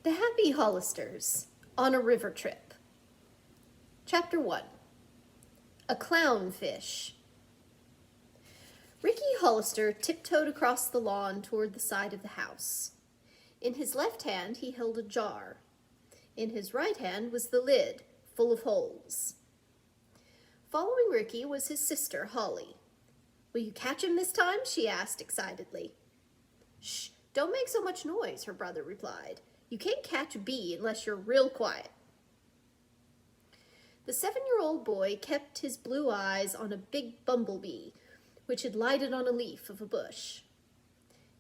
The Happy Hollisters on a River Trip. Chapter 1. A Clownfish. Ricky Hollister tiptoed across the lawn toward the side of the house. In his left hand he held a jar. In his right hand was the lid, full of holes. Following Ricky was his sister, Holly. "Will you catch him this time?" she asked excitedly. "Shh, don't make so much noise," her brother replied. "You can't catch a bee unless you're real quiet." The 7-year-old boy kept his blue eyes on a big bumblebee, which had lighted on a leaf of a bush.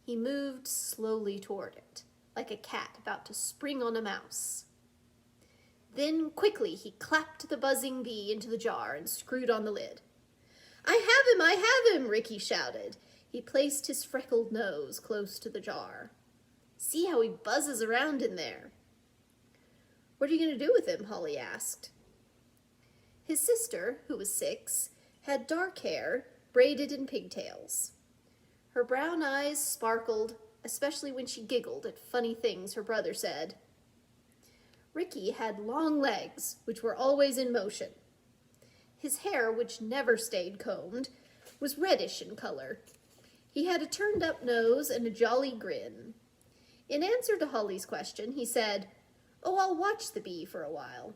He moved slowly toward it, like a cat about to spring on a mouse. Then, quickly, he clapped the buzzing bee into the jar and screwed on the lid. "I have him! I have him!" Ricky shouted. He placed his freckled nose close to the jar. "See how he buzzes around in there." "What are you going to do with him?" Holly asked. His sister, who was 6, had dark hair, braided in pigtails. Her brown eyes sparkled, especially when she giggled at funny things her brother said. Ricky had long legs, which were always in motion. His hair, which never stayed combed, was reddish in color. He had a turned-up nose and a jolly grin. In answer to Holly's question, he said, "Oh, I'll watch the bee for a while."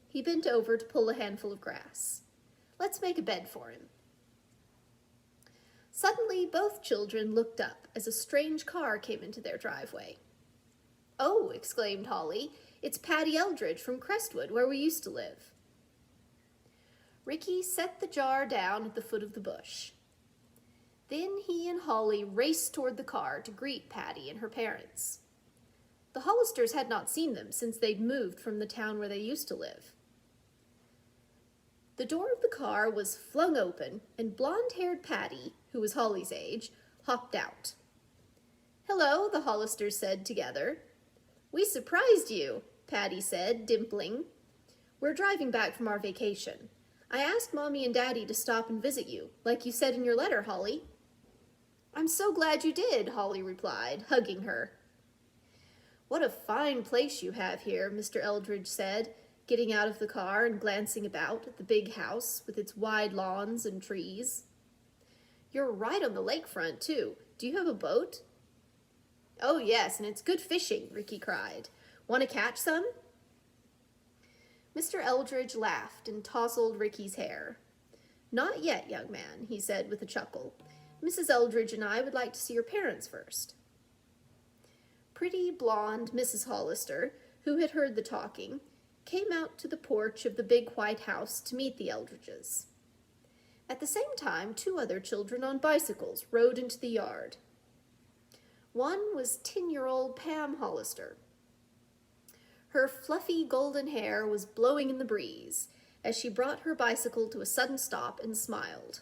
He bent over to pull a handful of grass. "Let's make a bed for him." Suddenly, both children looked up as a strange car came into their driveway. "Oh," exclaimed Holly, "it's Patty Eldridge from Crestwood, where we used to live." Ricky set the jar down at the foot of the bush. Then he and Holly raced toward the car to greet Patty and her parents. The Hollisters had not seen them since they'd moved from the town where they used to live. The door of the car was flung open, and blonde-haired Patty, who was Holly's age, hopped out. "Hello," the Hollisters said together. "We surprised you," Patty said, dimpling. "We're driving back from our vacation. I asked Mommy and Daddy to stop and visit you, like you said in your letter, Holly." "I'm so glad you did," Holly replied, hugging her. "What a fine place you have here," Mr. Eldridge said, getting out of the car and glancing about at the big house with its wide lawns and trees. "You're right on the lakefront, too. Do you have a boat?" "Oh, yes, and it's good fishing," Ricky cried. "Want to catch some?" Mr. Eldridge laughed and tousled Ricky's hair. "Not yet, young man," he said with a chuckle. "Mrs. Eldridge and I would like to see your parents first." Pretty, blonde Mrs. Hollister, who had heard the talking, came out to the porch of the big white house to meet the Eldridges. At the same time, 2 other children on bicycles rode into the yard. One was 10-year-old Pam Hollister. Her fluffy golden hair was blowing in the breeze as she brought her bicycle to a sudden stop and smiled.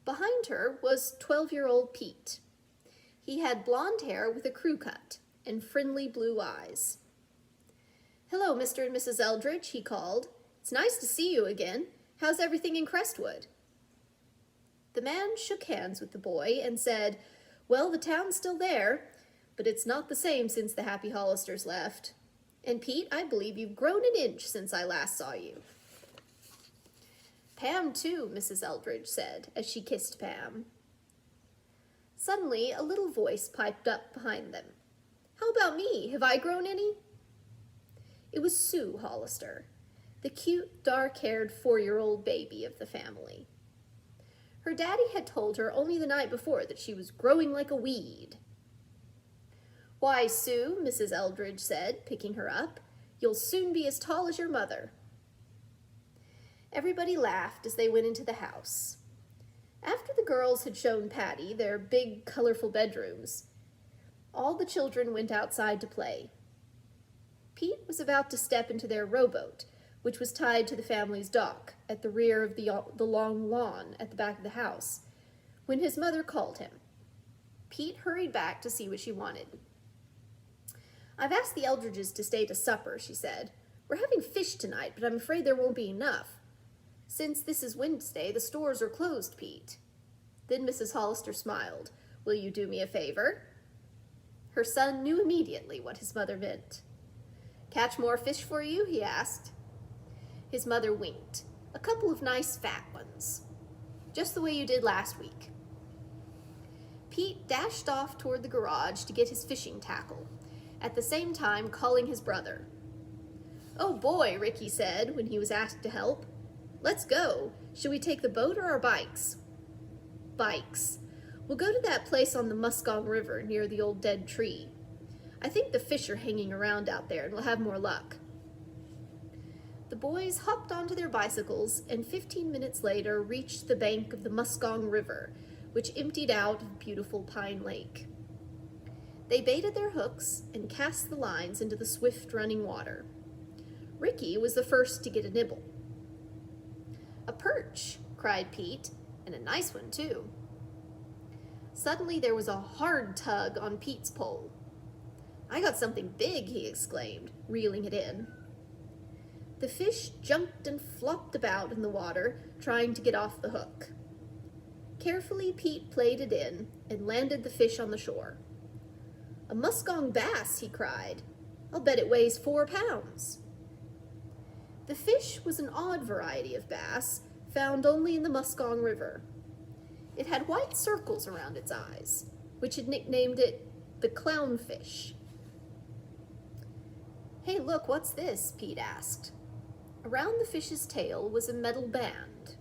Behind her was 12-year-old Pete. He had blonde hair with a crew cut and friendly blue eyes. "Hello, Mr. and Mrs. Eldridge," he called. "It's nice to see you again. How's everything in Crestwood?" The man shook hands with the boy and said, "Well, the town's still there, but it's not the same since the Happy Hollisters left. And Pete, I believe you've grown an inch since I last saw you." "Pam, too," Mrs. Eldridge said, as she kissed Pam. Suddenly, a little voice piped up behind them. "How about me? Have I grown any?" It was Sue Hollister, the cute, dark-haired 4-year-old baby of the family. Her daddy had told her only the night before that she was growing like a weed. "Why, Sue," Mrs. Eldridge said, picking her up, "you'll soon be as tall as your mother." Everybody laughed as they went into the house. After the girls had shown Patty their big, colorful bedrooms, all the children went outside to play. Pete was about to step into their rowboat, which was tied to the family's dock at the rear of the long lawn at the back of the house, when his mother called him. Pete hurried back to see what she wanted. "I've asked the Eldridges to stay to supper," she said. "We're having fish tonight, but I'm afraid there won't be enough. Since this is Wednesday, the stores are closed, Pete." Then Mrs. Hollister smiled. "Will you do me a favor?" Her son knew immediately what his mother meant. "Catch more fish for you?" he asked. His mother winked. "A couple of nice fat ones. Just the way you did last week." Pete dashed off toward the garage to get his fishing tackle, at the same time calling his brother. "Oh boy," Ricky said when he was asked to help. "Let's go. Should we take the boat or our bikes?" "Bikes. We'll go to that place on the Muskong River near the old dead tree. I think the fish are hanging around out there and we'll have more luck." The boys hopped onto their bicycles and 15 minutes later reached the bank of the Muskong River, which emptied out of beautiful Pine Lake. They baited their hooks and cast the lines into the swift running water. Ricky was the first to get a nibble. "A perch," cried Pete, "and a nice one too." Suddenly there was a hard tug on Pete's pole. "I got something big," he exclaimed, reeling it in. The fish jumped and flopped about in the water, trying to get off the hook. Carefully, Pete played it in and landed the fish on the shore. "A muskong bass," he cried. "I'll bet it weighs 4 pounds." The fish was an odd variety of bass, found only in the Muskong River. It had white circles around its eyes, which had nicknamed it the clownfish. "Hey, look, what's this?" Pete asked. Around the fish's tail was a metal band.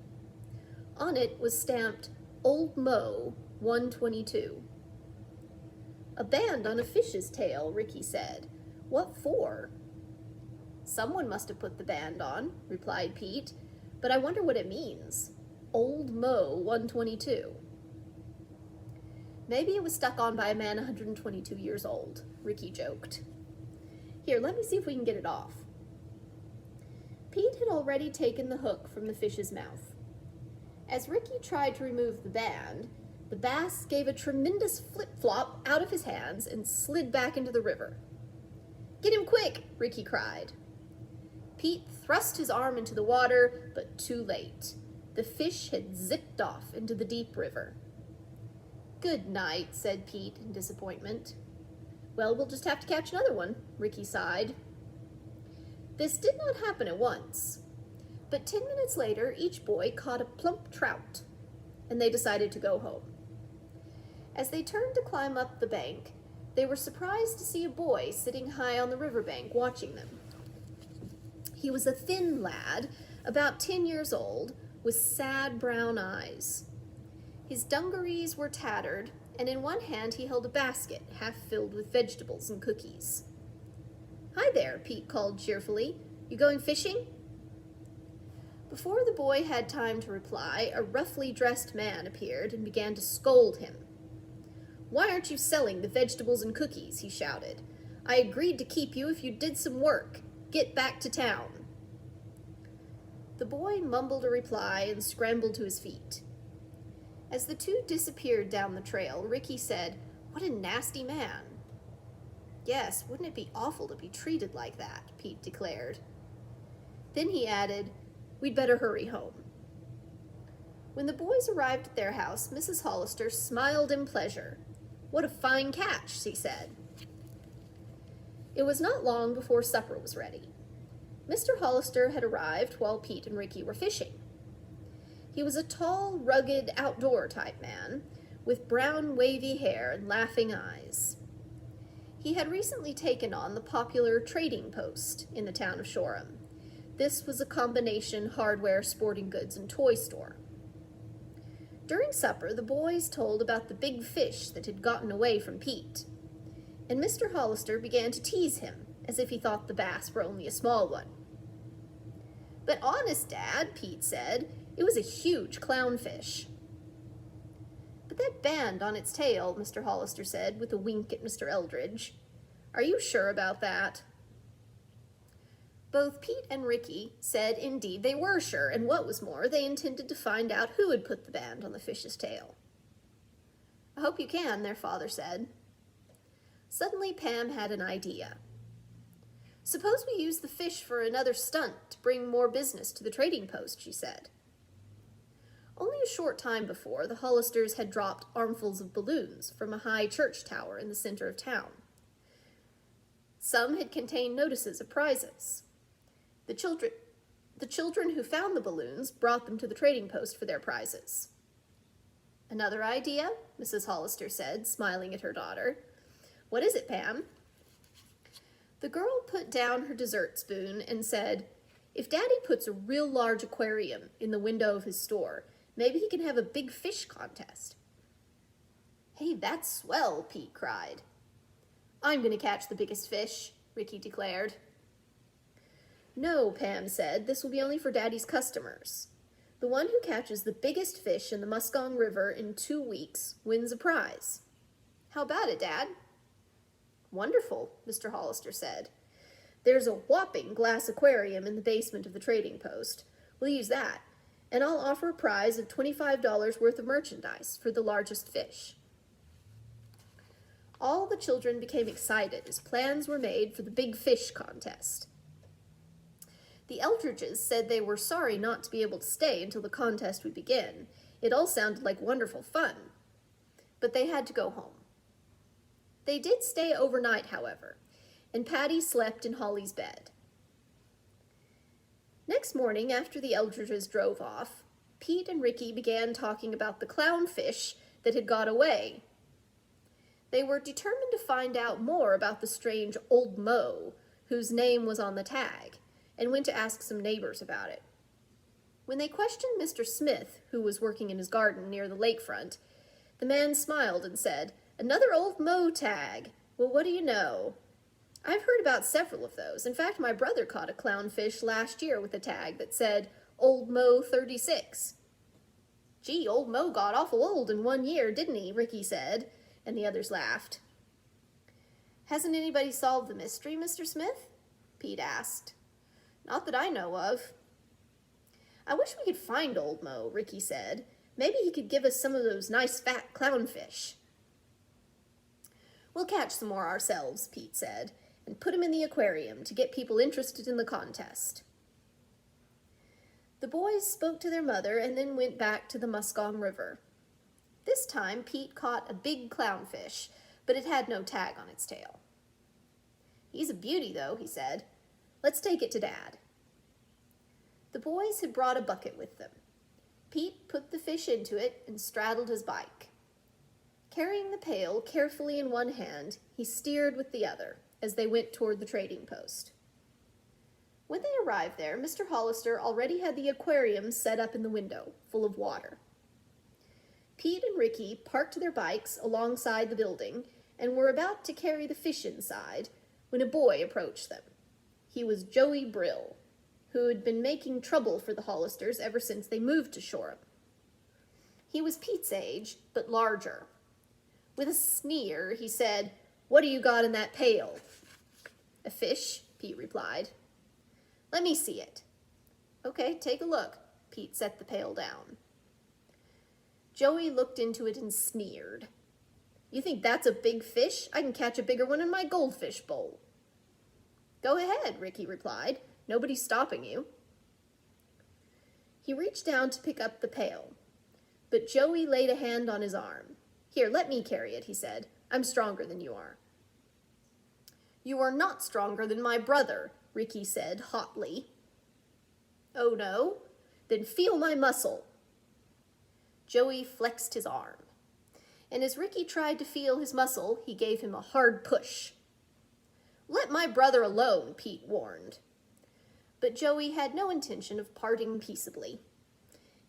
On it was stamped Old Mo 122. "A band on a fish's tail," Ricky said. "What for?" "Someone must have put the band on," replied Pete, "but I wonder what it means. Old Mo 122. "Maybe it was stuck on by a man 122 years old," Ricky joked. "Here, let me see if we can get it off." Pete had already taken the hook from the fish's mouth. As Ricky tried to remove the band, the bass gave a tremendous flip-flop out of his hands and slid back into the river. "Get him quick!" Ricky cried. Pete thrust his arm into the water, but too late. The fish had zipped off into the deep river. "Good night," said Pete in disappointment. "Well, we'll just have to catch another one," Ricky sighed. This did not happen at once, but 10 minutes later each boy caught a plump trout, and they decided to go home. As they turned to climb up the bank, they were surprised to see a boy sitting high on the riverbank watching them. He was a thin lad, about 10 years old, with sad brown eyes. His dungarees were tattered, and in one hand he held a basket half filled with vegetables and cookies. "Hi there," Pete called cheerfully. "You going fishing?" Before the boy had time to reply, a roughly dressed man appeared and began to scold him. "Why aren't you selling the vegetables and cookies?" he shouted. "I agreed to keep you if you did some work. Get back to town." The boy mumbled a reply and scrambled to his feet. As the two disappeared down the trail, Ricky said, "What a nasty man." "Yes, wouldn't it be awful to be treated like that?" Pete declared. Then he added, "We'd better hurry home." When the boys arrived at their house, Mrs. Hollister smiled in pleasure. "What a fine catch," she said. It was not long before supper was ready. Mr. Hollister had arrived while Pete and Ricky were fishing. He was a tall, rugged, outdoor type man, with brown, wavy hair and laughing eyes. He had recently taken on the popular trading post in the town of Shoreham. This was a combination hardware, sporting goods, and toy store. During supper, the boys told about the big fish that had gotten away from Pete, and Mr. Hollister began to tease him, as if he thought the bass were only a small one. "But honest, Dad," Pete said, "it was a huge clownfish." "But that band on its tail," Mr. Hollister said, with a wink at Mr. Eldridge. "Are you sure about that?" Both Pete and Ricky said indeed they were sure, and what was more, they intended to find out who had put the band on the fish's tail. "I hope you can," their father said. Suddenly Pam had an idea. "Suppose we use the fish for another stunt to bring more business to the trading post," she said. Only a short time before, the Hollisters had dropped armfuls of balloons from a high church tower in the center of town. Some had contained notices of prizes. The children who found the balloons brought them to the trading post for their prizes. "Another idea?" Mrs. Hollister said, smiling at her daughter. "What is it, Pam?" The girl put down her dessert spoon and said, "If Daddy puts a real large aquarium in the window of his store, maybe he can have a big fish contest." "Hey, that's swell," Pete cried. "I'm going to catch the biggest fish," Ricky declared. "No," Pam said, "this will be only for Daddy's customers. The one who catches the biggest fish in the Muskong River in 2 weeks wins a prize. How about it, Dad?" "Wonderful," Mr. Hollister said. "There's a whopping glass aquarium in the basement of the trading post. We'll use that, and I'll offer a prize of $25 worth of merchandise for the largest fish." All the children became excited as plans were made for the big fish contest. The Eldridges said they were sorry not to be able to stay until the contest would begin. It all sounded like wonderful fun. But they had to go home. They did stay overnight, however, and Patty slept in Holly's bed. Next morning, after the Eldridges drove off, Pete and Ricky began talking about the clownfish that had got away. They were determined to find out more about the strange Old Mo, whose name was on the tag, and went to ask some neighbors about it. When they questioned Mr. Smith, who was working in his garden near the lakefront, the man smiled and said, "Another Old Mo tag. Well, what do you know? I've heard about several of those. In fact, my brother caught a clownfish last year with a tag that said Old Mo 36. "Gee, Old Mo got awful old in 1 year, didn't he?" Ricky said, and the others laughed. "Hasn't anybody solved the mystery, Mr. Smith?" Pete asked. "Not that I know of." "I wish we could find Old Mo," Ricky said. "Maybe he could give us some of those nice fat clownfish." "We'll catch some more ourselves," Pete said, "and put 'em in the aquarium to get people interested in the contest." The boys spoke to their mother and then went back to the Muskong River. This time, Pete caught a big clownfish, but it had no tag on its tail. "He's a beauty, though," he said. "Let's take it to Dad." The boys had brought a bucket with them. Pete put the fish into it and straddled his bike. Carrying the pail carefully in one hand, he steered with the other as they went toward the trading post. When they arrived there, Mr. Hollister already had the aquarium set up in the window, full of water. Pete and Ricky parked their bikes alongside the building and were about to carry the fish inside when a boy approached them. He was Joey Brill, who had been making trouble for the Hollisters ever since they moved to Shoreham. He was Pete's age, but larger. With a sneer, he said, "What do you got in that pail?" "A fish," Pete replied. "Let me see it." "Okay, take a look." Pete set the pail down. Joey looked into it and sneered. "You think that's a big fish? I can catch a bigger one in my goldfish bowl." "Go ahead," Ricky replied. "Nobody's stopping you." He reached down to pick up the pail, but Joey laid a hand on his arm. "Here, let me carry it," he said. "I'm stronger than you are." "You are not stronger than my brother," Ricky said hotly. "Oh no? Then feel my muscle." Joey flexed his arm, and as Ricky tried to feel his muscle, he gave him a hard push. "Let my brother alone," Pete warned. But Joey had no intention of parting peaceably.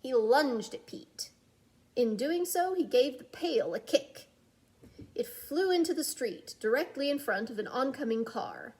He lunged at Pete. In doing so, he gave the pail a kick. It flew into the street, directly in front of an oncoming car.